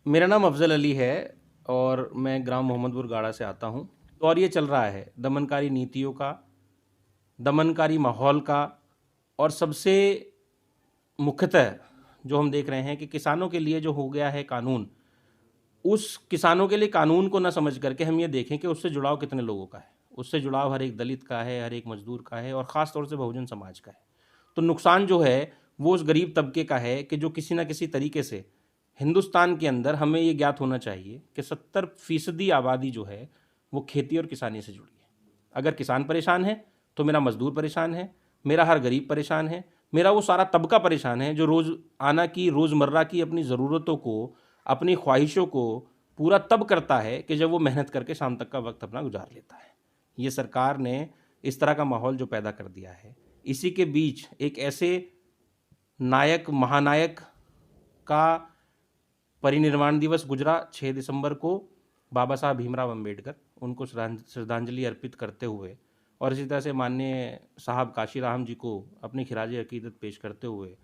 मेरा नाम अफजल अली है और मैं ग्राम मोहम्मदपुर गाड़ा से आता हूँ। और ये चल रहा है दमनकारी नीतियों का, दमनकारी माहौल का, और सबसे मुख्यतः जो हम देख रहे हैं कि किसानों के लिए जो हो गया है कानून, उस किसानों के लिए कानून को न समझ करके हम ये देखें कि उससे जुड़ाव कितने लोगों का है। उससे जुड़ाव हर एक दलित का है, हर एक मजदूर का है और ख़ास तौर से बहुजन समाज का है। तो नुकसान जो है वो उस गरीब तबके का है कि जो किसी न किसी तरीके से हिंदुस्तान के अंदर, हमें ये ज्ञात होना चाहिए कि 70% आबादी जो है वो खेती और किसानी से जुड़ी है। अगर किसान परेशान है तो मेरा मजदूर परेशान है, मेरा हर गरीब परेशान है, मेरा वो सारा तबका परेशान है जो रोज़ाना की, रोज़मर्रा की अपनी ज़रूरतों को, अपनी ख्वाहिशों को पूरा तब करता है कि जब वो मेहनत करके शाम तक का वक्त अपना गुजार लेता है। ये सरकार ने इस तरह का माहौल जो पैदा कर दिया है, इसी के बीच एक ऐसे नायक, महानायक का परिनिर्वाण दिवस गुजरा 6 दिसंबर को, बाबा साहब भीमराव अंबेडकर, उनको श्रद्धांजलि अर्पित करते हुए और इसी तरह से माननीय साहब काशीराम जी को अपनी खिराज अकीदत पेश करते हुए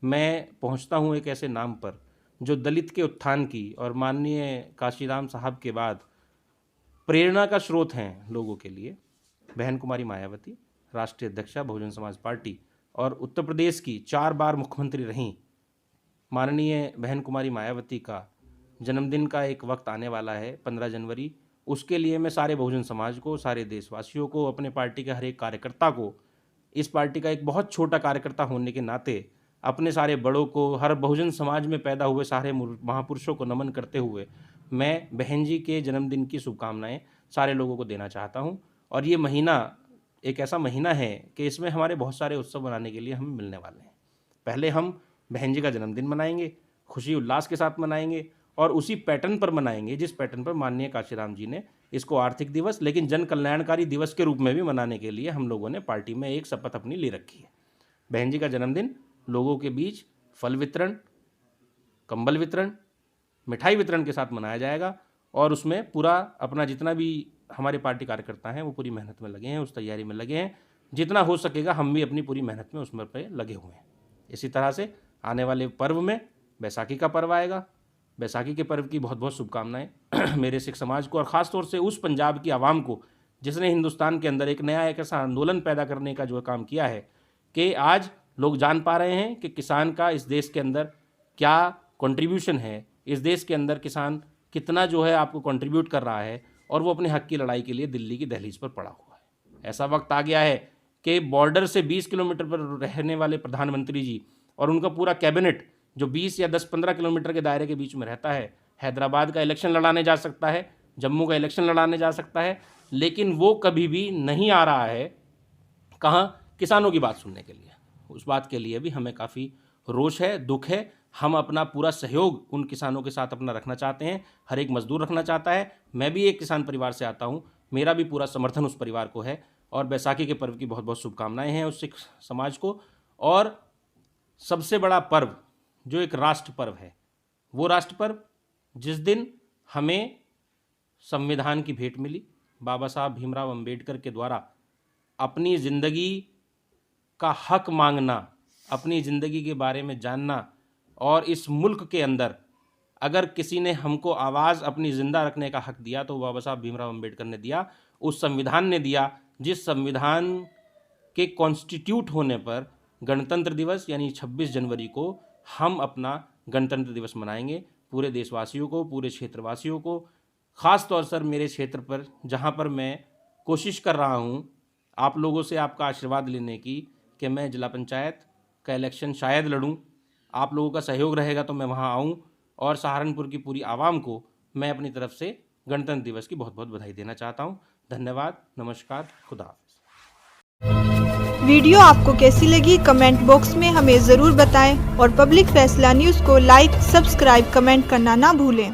मैं पहुंचता हूं एक ऐसे नाम पर जो दलित के उत्थान की और माननीय काशीराम साहब के बाद प्रेरणा का स्रोत हैं लोगों के लिए। बहन कुमारी मायावती, राष्ट्रीय अध्यक्षा बहुजन समाज पार्टी और उत्तर प्रदेश की 4 बार मुख्यमंत्री रहीं माननीय बहन कुमारी मायावती का जन्मदिन का एक वक्त आने वाला है 15 जनवरी। उसके लिए मैं सारे बहुजन समाज को, सारे देशवासियों को, अपने पार्टी के हर एक कार्यकर्ता को, इस पार्टी का एक बहुत छोटा कार्यकर्ता होने के नाते अपने सारे बड़ों को, हर बहुजन समाज में पैदा हुए सारे महापुरुषों को नमन करते हुए मैं बहन जी के जन्मदिन की शुभकामनाएं सारे लोगों को देना चाहता हूं। और ये महीना एक ऐसा महीना है कि इसमें हमारे बहुत सारे उत्सव मनाने के लिए हम मिलने वाले हैं। पहले हम बहन जी का जन्मदिन मनाएंगे, खुशी उल्लास के साथ मनाएंगे और उसी पैटर्न पर मनाएंगे जिस पैटर्न पर माननीय काशीराम जी ने इसको आर्थिक दिवस लेकिन जन कल्याणकारी दिवस के रूप में भी मनाने के लिए हम लोगों ने पार्टी में एक शपथ अपनी ले रखी है। बहन जी का जन्मदिन लोगों के बीच फल वितरण, कंबल वितरण, मिठाई वितरण के साथ मनाया जाएगा और उसमें पूरा अपना जितना भी हमारे पार्टी कार्यकर्ता हैं वो पूरी मेहनत में लगे हैं, उस तैयारी में लगे हैं। जितना हो सकेगा हम भी अपनी पूरी मेहनत में उसमें पे लगे हुए हैं। इसी तरह से आने वाले पर्व में बैसाखी का पर्व आएगा। बैसाखी के पर्व की बहुत बहुत शुभकामनाएं मेरे सिख समाज को और ख़ास तौर से उस पंजाब की आवाम को जिसने हिंदुस्तान के अंदर एक नया एक ऐसा आंदोलन पैदा करने का जो काम किया है कि आज लोग जान पा रहे हैं कि किसान का इस देश के अंदर क्या कंट्रीब्यूशन है, इस देश के अंदर किसान कितना जो है आपको कंट्रीब्यूट कर रहा है और वो अपने हक की लड़ाई के लिए दिल्ली की दहलीज पर पड़ा हुआ है। ऐसा वक्त आ गया है कि बॉर्डर से 20 किलोमीटर पर रहने वाले प्रधानमंत्री जी और उनका पूरा कैबिनेट जो 20 या 10-15 किलोमीटर के दायरे के बीच में रहता है, हैदराबाद का इलेक्शन लड़ाने जा सकता है, जम्मू का इलेक्शन लड़ाने जा सकता है, लेकिन वो कभी भी नहीं आ रहा है कहाँ किसानों की बात सुनने के लिए। उस बात के लिए भी हमें काफ़ी रोष है, दुख है। हम अपना पूरा सहयोग उन किसानों के साथ अपना रखना चाहते हैं, हर एक मजदूर रखना चाहता है। मैं भी एक किसान परिवार से आता हूँ, मेरा भी पूरा समर्थन उस परिवार को है और बैसाखी के पर्व की बहुत बहुत शुभकामनाएं हैं उस सिख समाज को। और सबसे बड़ा पर्व जो एक राष्ट्र पर्व है, वो राष्ट्र पर्व जिस दिन हमें संविधान की भेंट मिली, बाबा साहब भीमराव अंबेडकर के द्वारा अपनी ज़िंदगी का हक मांगना, अपनी ज़िंदगी के बारे में जानना और इस मुल्क के अंदर अगर किसी ने हमको आवाज़ अपनी ज़िंदा रखने का हक दिया तो बाबा साहब भीमराव अंबेडकर ने दिया, उस संविधान ने दिया जिस संविधान के कॉन्स्टिट्यूट होने पर गणतंत्र दिवस यानी 26 जनवरी को हम अपना गणतंत्र दिवस मनाएंगे। पूरे देशवासियों को, पूरे क्षेत्रवासियों को, ख़ास तौर से मेरे क्षेत्र पर जहाँ पर मैं कोशिश कर रहा हूँ आप लोगों से आपका आशीर्वाद लेने की कि मैं जिला पंचायत का इलेक्शन शायद लड़ूँ, आप लोगों का सहयोग रहेगा तो मैं वहाँ आऊँ और सहारनपुर की पूरी आवाम को मैं अपनी तरफ से गणतंत्र दिवस की बहुत बहुत बधाई देना चाहता हूँ। धन्यवाद, नमस्कार, खुदा हाफ़िज़। वीडियो आपको कैसी लगी कमेंट बॉक्स में हमें ज़रूर बताएं और पब्लिक फैसला न्यूज़ को लाइक, सब्सक्राइब, कमेंट करना ना भूलें।